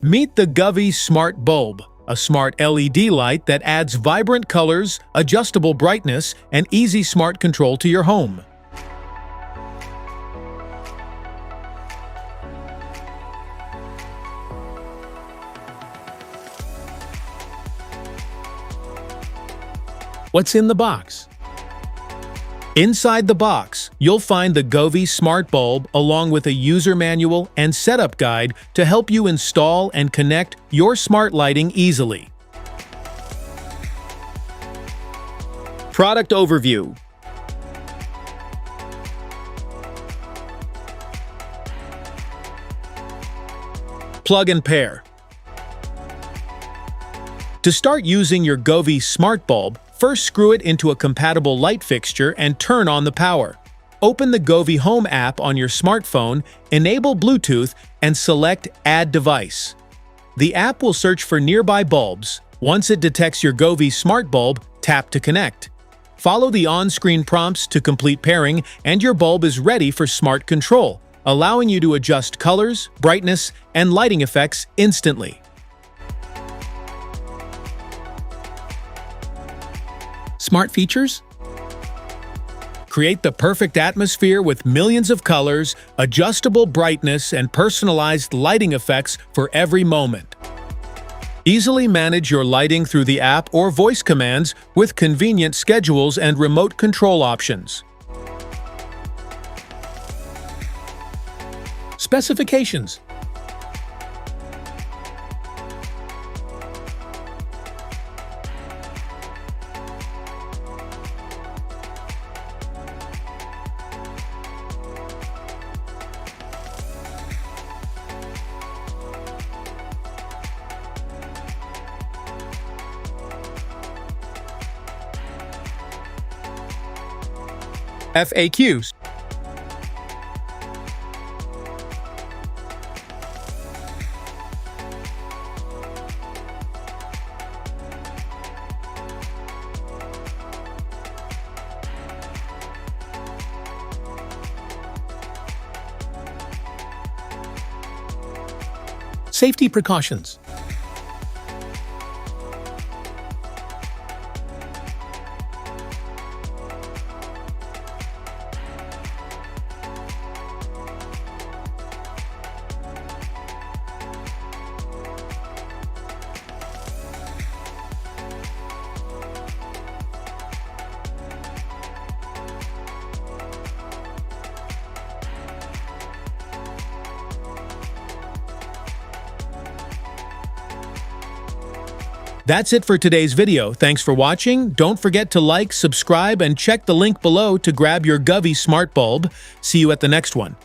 Meet the Govee Smart Bulb, a smart LED light that adds vibrant colors, adjustable brightness, and easy smart control to your home. What's in the box? Inside the box, you'll find the Govee Smart Bulb along with a user manual and setup guide to help you install and connect your smart lighting easily. Product Overview. Plug and pair. To start using your Govee Smart Bulb, first screw it into a compatible light fixture and turn on the power. Open the Govee Home App on your smartphone, enable Bluetooth, and select Add Device. The app will search for nearby bulbs. Once it detects your Govee Smart Bulb, tap to connect. Follow the on-screen prompts to complete pairing, and your bulb is ready for smart control, allowing you to adjust colors, brightness, and lighting effects instantly. Smart features? Create the perfect atmosphere with millions of colors, adjustable brightness, and personalized lighting effects for every moment. Easily manage your lighting through the app or voice commands with convenient schedules and remote control options. Specifications. FAQs. Safety precautions. That's it for today's video. Thanks for watching. Don't forget to like, subscribe, and check the link below to grab your Govee Smart Bulb. See you at the next one.